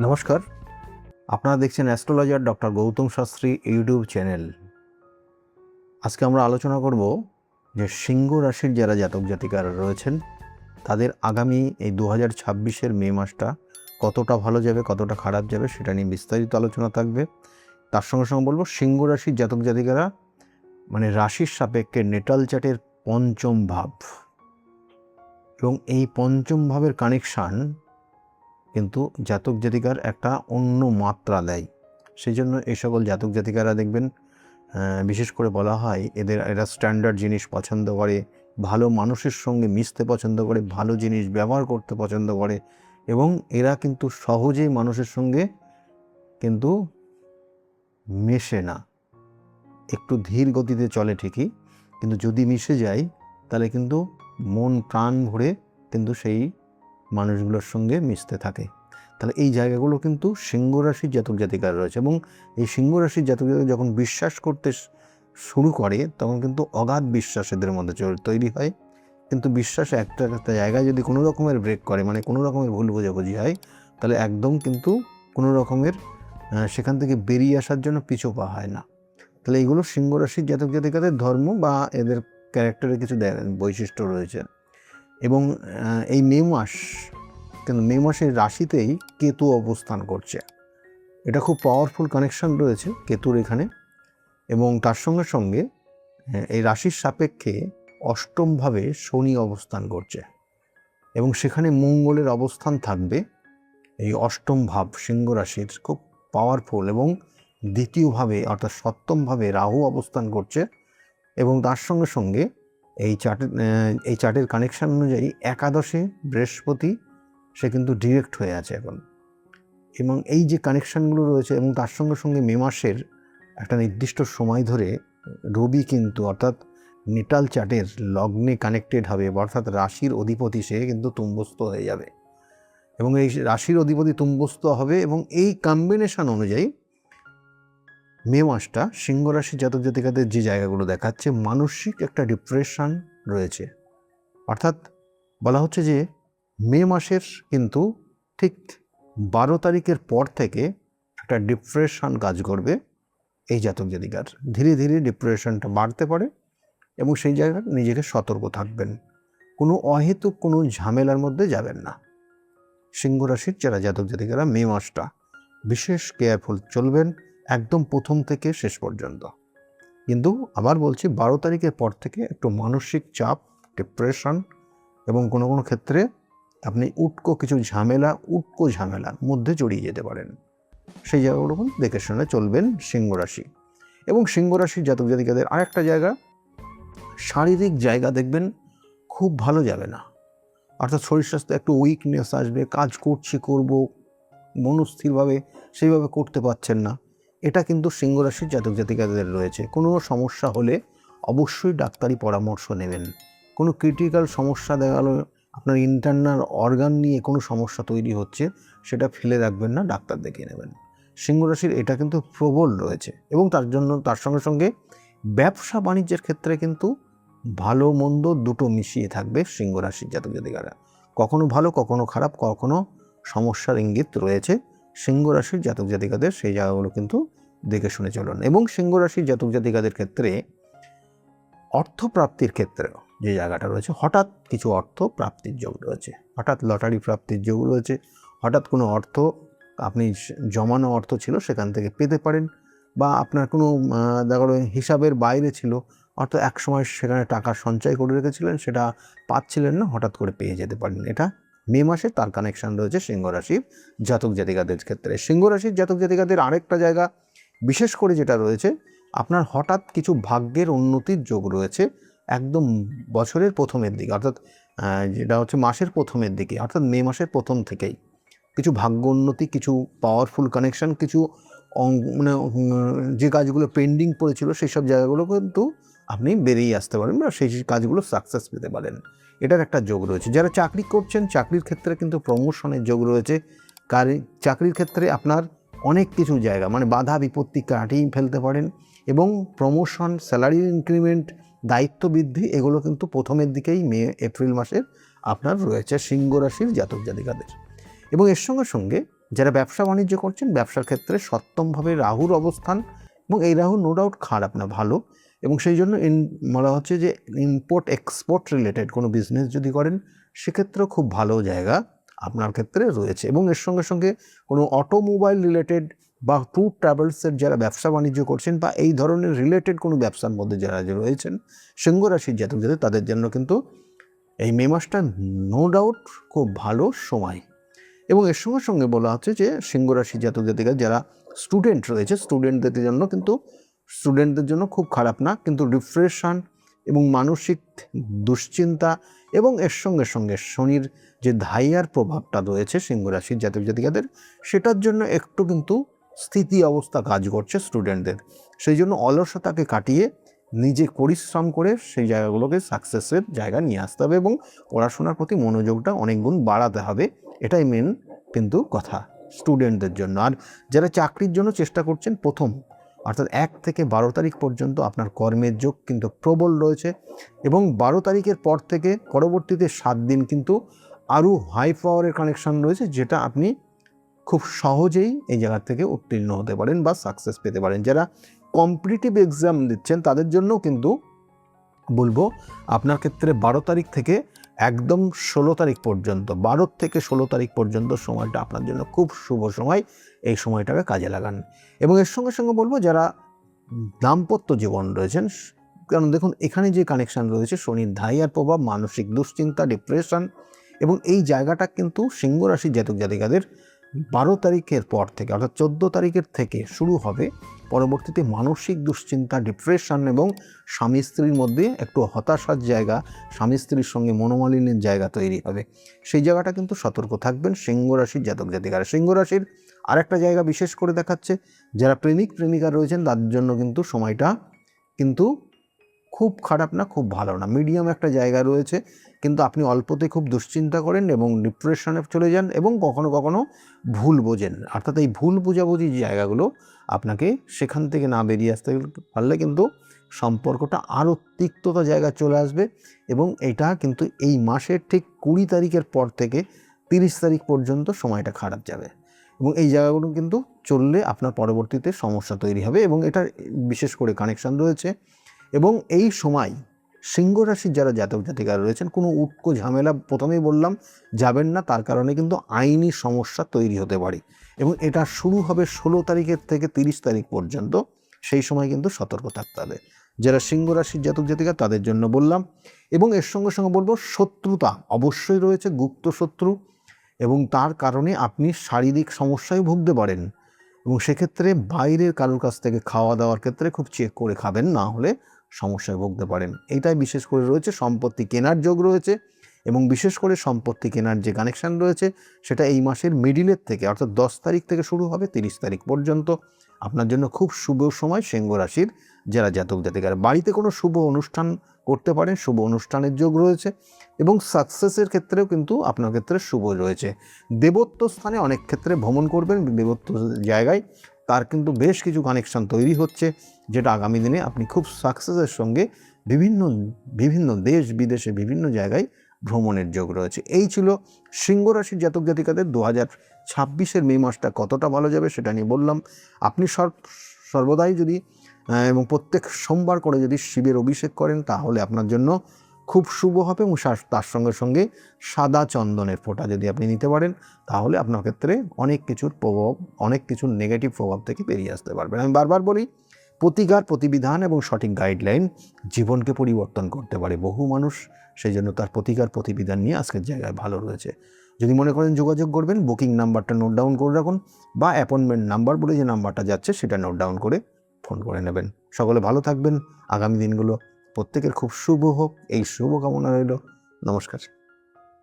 নমস্কার, আপনারা দেখছেন astrologer doctor Gautam Shastri YouTube channel. আজকে আমরা আলোচনা করব যে সিংহ রাশির যারা জাতক জাতিকারা রয়েছেন তাদের আগামী এই 2026-এর মে মাসটা কতটা ভালো যাবে, কতটা খারাপ যাবে সেটা নিয়ে বিস্তারিত আলোচনা থাকবে। তার সঙ্গে সঙ্গে বলবো সিংহ রাশির জাতক জাতিকারা মানে রাশির সাপেক্ষে নেটাল চার্টের পঞ্চম ভাব এবং এই পঞ্চম ভাবের কানেকশান কিন্তু জাতক জাতিকার একটা অন্য মাত্রা দেয়। সেই জন্য এই সকল জাতক জাতিকারা দেখবেন বিশেষ করে বলা হয় এরা স্ট্যান্ডার্ড জিনিস পছন্দ করে, ভালো মানুষের সঙ্গে মিশতে পছন্দ করে, ভালো জিনিস ব্যবহার করতে পছন্দ করে এবং এরা কিন্তু সহজেই মানুষের সঙ্গে কিন্তু মেশে না, একটু ধীর গতিতে চলে ঠিকই, কিন্তু যদি মিশে যায় তাহলে কিন্তু মন প্রাণ ভরে কিন্তু সেই মানুষগুলোর সঙ্গে মিশতে থাকে। তাহলে এই জায়গাগুলো কিন্তু সিংহ রাশির জাতক জাতিকার রয়েছে এবং এই সিংহ রাশির জাতক জাতিকা যখন বিশ্বাস করতে শুরু করে তখন কিন্তু অগাধ বিশ্বাস এদের মধ্যে তৈরি হয়। কিন্তু বিশ্বাস একটা জায়গায় যদি কোনো রকমের ব্রেক করে, মানে কোনো রকমের ভুল বোঝাবুঝি হয়, তাহলে একদম কিন্তু কোনো রকমের সেখান থেকে বেরিয়ে আসার জন্য পিছু পা হয় না। তাহলে এইগুলো সিংহ রাশির জাতক জাতিকাদের ধর্ম বা এদের ক্যারেক্টারের কিছু বৈশিষ্ট্য রয়েছে। এবং এই মে মাস কিন্তু মে মাসের রাশিতেই কেতু অবস্থান করছে। এটা খুব পাওয়ারফুল কানেকশন রয়েছে কেতুর এখানে। এবং তার সঙ্গে সঙ্গে এই রাশির সাপেক্ষে অষ্টমভাবে শনি অবস্থান করছে এবং সেখানে মঙ্গলের অবস্থান থাকবে। এই অষ্টম ভাব সিংহ রাশির খুব পাওয়ারফুল এবং দ্বিতীয়ভাবে অর্থাৎ সপ্তমভাবে রাহু অবস্থান করছে এবং তার সঙ্গে সঙ্গে এই চার্টের কানেকশান অনুযায়ী একাদশে বৃহস্পতি সে কিন্তু ডিরেক্ট হয়ে আছে এখন। এবং এই যে কানেকশানগুলো রয়েছে এবং তার সঙ্গে সঙ্গে মে মাসের একটা নির্দিষ্ট সময় ধরে রবি কিন্তু অর্থাৎ নেটাল চার্টের লগ্নে কানেক্টেড হবে, অর্থাৎ রাশির অধিপতি সে কিন্তু তুঙ্গস্থ হয়ে যাবে এবং এই রাশির অধিপতি তুঙ্গস্থ হবে এবং এই কম্বিনেশন অনুযায়ী মে মাসটা সিংহ রাশির জাতক জাতিকাদের যে জায়গাগুলো দেখাচ্ছে মানসিক একটা ডিপ্রেশন রয়েছে। অর্থাৎ বলা হচ্ছে যে মে মাসের কিন্তু ঠিক 12 তারিখের পর থেকে একটা ডিপ্রেশন কাজ করবে এই জাতক জাতিকার। ধীরে ধীরে ডিপ্রেশনটা বাড়তে পারে এবং সেই জায়গায় নিজেকে সতর্ক থাকবেন, কোনো অহেতুক কোনো ঝামেলার মধ্যে যাবেন না। সিংহ রাশির যারা জাতক জাতিকারা মে মাসটা বিশেষ কেয়ারফুল চলবেন একদম প্রথম থেকে শেষ পর্যন্ত। কিন্তু আবার বলছি 12 তারিখের পর থেকে একটু মানসিক চাপ, ডিপ্রেশন এবং কোনো কোনো ক্ষেত্রে আপনি কিছু ঝামেলার মধ্যে জড়িয়ে যেতে পারেন। সেই জায়গাগুলো দেখে শুনে চলবেন সিংহ রাশি। এবং সিংহ রাশির জাতক জাতিকাদের আরেকটা জায়গা, শারীরিক জায়গা দেখবেন খুব ভালো যাবে না। অর্থাৎ শরীর স্বাস্থ্য একটু উইকনেস আসবে, কাজ করব মনস্থিরভাবে সেইভাবে করতে পারছেন না, এটা কিন্তু সিংহ রাশির জাতক জাতিকাদের রয়েছে। কোনো সমস্যা হলে অবশ্যই ডাক্তারি পরামর্শ নেবেন। কোনো ক্রিটিক্যাল সমস্যা দেখা গেল আপনার ইন্টারনাল অর্গান নিয়ে কোনো সমস্যা তৈরি হচ্ছে, সেটা ফেলে রাখবেন না, ডাক্তার দেখিয়ে নেবেন। সিংহ রাশির এটা কিন্তু প্রবল রয়েছে এবং তার সঙ্গে সঙ্গে ব্যবসা বাণিজ্যের ক্ষেত্রে কিন্তু ভালো মন্দ দুটো মিশিয়ে থাকবে সিংহ রাশির জাতক জাতিকারা। কখনো ভালো, কখনো খারাপ, কখনো সমস্যার ইঙ্গিত রয়েছে সিংহ রাশির জাতক জাতিকাদের। সেই জায়গাগুলো কিন্তু দেখে শুনে চলুন। এবং সিংহ রাশির জাতক জাতিকাদের ক্ষেত্রে অর্থপ্রাপ্তির ক্ষেত্রেও যে জায়গাটা রয়েছে, হঠাৎ কিছু অর্থ প্রাপ্তির যোগ রয়েছে, হঠাৎ লটারি প্রাপ্তির যোগ রয়েছে, হঠাৎ কোনো অর্থ আপনি জমানো অর্থ ছিল সেখান থেকে পেতে পারেন, বা আপনার কোনো দেখা গেলো হিসাবের বাইরে ছিল, অর্থাৎ এক সময় সেখানে টাকা সঞ্চয় করে রেখেছিলেন, সেটা পাচ্ছিলেন না, হঠাৎ করে পেয়ে যেতে পারেন। এটা মে মাসে তার কানেকশান রয়েছে সিংহ রাশির জাতক জাতিকাদের ক্ষেত্রে। সিংহ রাশির জাতক জাতিকাদের আরেকটা জায়গা বিশেষ করে যেটা রয়েছে, আপনার হঠাৎ কিছু ভাগ্যের উন্নতির যোগ রয়েছে একদম বছরের প্রথমের দিকে, অর্থাৎ যেটা হচ্ছে মাসের প্রথমের দিকে, অর্থাৎ মে মাসের প্রথম থেকেই কিছু ভাগ্য উন্নতি, কিছু পাওয়ারফুল কানেকশান, কিছু মানে যে কাজগুলো পেন্ডিং পড়েছিল সেই সব জায়গাগুলো কিন্তু আপনি বেরিয়ে আসতে পারেন বা সেই কাজগুলো সাকসেস পেতে পারেন, এটার একটা যোগ রয়েছে। যারা চাকরি করছেন চাকরির ক্ষেত্রে কিন্তু প্রমোশনের যোগ রয়েছে। চাকরির ক্ষেত্রে আপনার অনেক কিছু জায়গা মানে বাধা বিপত্তি কাটিয়ে ফেলতে পারেন এবং প্রমোশন, স্যালারি ইনক্রিমেন্ট, দায়িত্ব বৃদ্ধি, এগুলো কিন্তু প্রথমের দিকেই এপ্রিল মাসের আপনার রয়েছে সিংহ রাশির জাতক জাতিকাদের। এবং এর সঙ্গে সঙ্গে যারা ব্যবসা বাণিজ্য করছেন, ব্যবসার ক্ষেত্রে সপ্তমভাবে রাহুর অবস্থান, এবং এই রাহু নো ডাউট খারাপ না, ভালো। এবং সেই জন্য বলা হচ্ছে যে ইম্পোর্ট এক্সপোর্ট রিলেটেড কোনো বিজনেস যদি করেন সেক্ষেত্রেও খুব ভালো জায়গা আপনার ক্ষেত্রে রয়েছে। এবং এর সঙ্গে সঙ্গে কোনো অটোমোবাইল রিলেটেড বা ট্যুর ট্রাভেলসের যারা ব্যবসা বাণিজ্য করছেন বা এই ধরনের রিলেটেড কোনো ব্যবসার মধ্যে যারা রয়েছেন সিংহ রাশির জাতক জাতিকা, তাদের জন্য কিন্তু এই মে মাসটা নো ডাউট খুব ভালো সময়। এবং এর সঙ্গে সঙ্গে বলা হচ্ছে যে সিংহ রাশির জাতক জাতিকা যারা স্টুডেন্ট রয়েছে, স্টুডেন্টদের জন্য খুব খারাপ না, কিন্তু ডিপ্রেশন এবং মানসিক দুশ্চিন্তা এবং এর সঙ্গে সঙ্গে শনির যে ধাইয়ার প্রভাবটা রয়েছে সিংহ রাশির জাতক জাতিকাদের, সেটার জন্য একটু কিন্তু স্থিতি অবস্থা কাজ করছে স্টুডেন্টদের। সেই জন্য অলসতাকে কাটিয়ে নিজে পরিশ্রম করে সেই জায়গাগুলোকে সাকসেসের জায়গা নিয়ে আসতে হবে এবং পড়াশোনার প্রতি মনোযোগটা অনেক গুণ বাড়াতে হবে। এটাই মেন কিন্তু কথা স্টুডেন্টদের জন্য। আর যারা চাকরির জন্য চেষ্টা করছেন, প্রথম অর্থাৎ 1 থেকে 12 তারিখ পর্যন্ত আপনার কর্মের যোগ কিন্তু প্রবল রয়েছে, এবং 12 তারিখের পর থেকে পরবর্তীতে 7 দিন কিন্তু আরও হাই পাওয়ারের কানেকশান রয়েছে, যেটা আপনি খুব সহজেই এই জায়গা থেকে উত্তীর্ণ হতে পারেন বা সাকসেস পেতে পারেন। যারা কম্পিটিটিভ এক্সাম দিচ্ছেন তাদের জন্য কিন্তু বলবো আপনার ক্ষেত্রে 12 তারিখ থেকে একদম 16 তারিখ পর্যন্ত, 12 থেকে 16 তারিখ পর্যন্ত সময়টা আপনার জন্য খুব শুভ সময়। এই সময়টাকে কাজে লাগান। এবং এর সঙ্গে সঙ্গে বলবো যারা দাম্পত্য জীবন রয়েছেন, কারণ দেখুন এখানে যে কানেকশান রয়েছে শনির ধাইয়ার প্রভাব, মানসিক দুশ্চিন্তা, ডিপ্রেশন, এবং এই জায়গাটা কিন্তু সিংহ রাশির জাতক জাতিকাদের 12 তারিখের পর থেকে অর্থাৎ 14 তারিখের থেকে শুরু হবে। পরবর্তীতে মানসিক দুশ্চিন্তা, ডিপ্রেশন এবং স্বামী স্ত্রীর মধ্যে একটু হতাশার জায়গা, স্বামী স্ত্রীর সঙ্গে মনোমালিন্যের জায়গা তৈরি হবে। সেই জায়গাটা কিন্তু সতর্ক থাকবেন সিংহ রাশির জাতক জাতিকারা। সিংহ রাশির আরেকটা জায়গা বিশেষ করে দেখাচ্ছে, যারা প্রেমিক প্রেমিকা রয়েছেন তাদের জন্য কিন্তু সময়টা কিন্তু খুব খারাপ না, খুব ভালো না, মিডিয়াম একটা জায়গা রয়েছে। কিন্তু আপনি অল্পতে খুব দুশ্চিন্তা করেন এবং ডিপ্রেশনে চলে যান এবং কখনো কখনো ভুল বোঝেন। অর্থাৎ এই ভুল বোঝাবুঝি জায়গাগুলো আপনাকে সেখান থেকে না বেরিয়ে আসতে পারলে কিন্তু সম্পর্কটা আরও তিক্ততা জায়গা চলে আসবে। এবং এটা কিন্তু এই মাসের ঠিক 20 তারিখের পর থেকে 30 তারিখ পর্যন্ত সময়টা খারাপ যাবে, এবং এই জায়গাগুলো কিন্তু চললে আপনার পরবর্তীতে সমস্যা তৈরি হবে। এবং এটা বিশেষ করে কানেকশান রয়েছে। এবং এই সময় সিংহ রাশির যারা জাতক জাতিকারা রয়েছেন, কোনো উটকো ঝামেলা প্রথমেই বললাম যাবেন না, তার কারণে কিন্তু আইনি সমস্যা তৈরি হতে পারে। এবং এটা শুরু হবে 16 তারিখের থেকে 30 তারিখ পর্যন্ত, সেই সময় কিন্তু সতর্ক থাকতে হবে যারা সিংহ রাশির জাতক জাতিকা তাদের জন্য বললাম। এবং এর সঙ্গে সঙ্গে বলবো শত্রুতা অবশ্যই রয়েছে, গুপ্ত শত্রু, এবং তার কারণে আপনি শারীরিক সমস্যায় ভুগতে পারেন। এবং সেক্ষেত্রে বাইরের কারোর কাছ থেকে খাওয়া দাওয়ার ক্ষেত্রে খুব চেক করে খাবেন, না হলে সমস্যায় ভুগতে পারেন। এইটাই বিশেষ করে রয়েছে। সম্পত্তি কেনার যোগ রয়েছে, এবং বিশেষ করে সম্পত্তি কেনার যে কানেকশান রয়েছে সেটা এই মাসের মিডিলের থেকে অর্থাৎ 10 তারিখ থেকে শুরু হবে 30 তারিখ পর্যন্ত আপনার জন্য খুব শুভ সময় সিংহ রাশির যারা জাতক জাতিকারা। বাড়িতে কোনো শুভ অনুষ্ঠান করতে পারেন, শুভ অনুষ্ঠানের যোগ রয়েছে, এবং সাকসেসের ক্ষেত্রেও কিন্তু আপনার ক্ষেত্রে শুভ রয়েছে। দেবত্ব স্থানে অনেক ক্ষেত্রে ভ্রমণ করবেন, দেবত্ব জায়গায় তার কিন্তু বেশ কিছু কানেকশান তৈরি হচ্ছে, যেটা আগামী দিনে আপনি খুব সাকসেসের সঙ্গে বিভিন্ন দেশ বিদেশে বিভিন্ন জায়গায় ভ্রমণের যোগ রয়েছে। এই ছিল সিংহ রাশির জাতক জাতিকাদের 2026-এর মে মাসটা কতটা ভালো যাবে সেটা নিয়ে বললাম। আপনি সর্বদাই যদি এবং প্রত্যেক সোমবার করে যদি শিবের অভিষেক করেন তাহলে আপনার জন্য খুব শুভ হবে। এবং তার সঙ্গে সঙ্গে সাদা চন্দনের ফোঁটা যদি আপনি নিতে পারেন তাহলে আপনার ক্ষেত্রে অনেক কিছুর নেগেটিভ প্রভাব থেকে বেরিয়ে আসতে পারবেন। আমি বারবার বলি, প্রতিকার, প্রতিবিধান এবং সঠিক গাইডলাইন জীবনকে পরিবর্তন করতে পারে। বহু মানুষ সেই জন্য তার প্রতিকার প্রতিবিধান নিয়ে আজকের জায়গায় ভালো রয়েছে। যদি মনে করেন যোগাযোগ করবেন, বুকিং নাম্বারটা নোট ডাউন করে রাখুন, বা অ্যাপয়েন্টমেন্ট নাম্বার বলে যে নাম্বারটা যাচ্ছে সেটা নোট ডাউন করে ফোন করে নেবেন। সকলে ভালো থাকবেন। আগামী দিনগুলো প্রত্যেকের খুব শুভ হোক, এই শুভকামনা রইল। নমস্কার।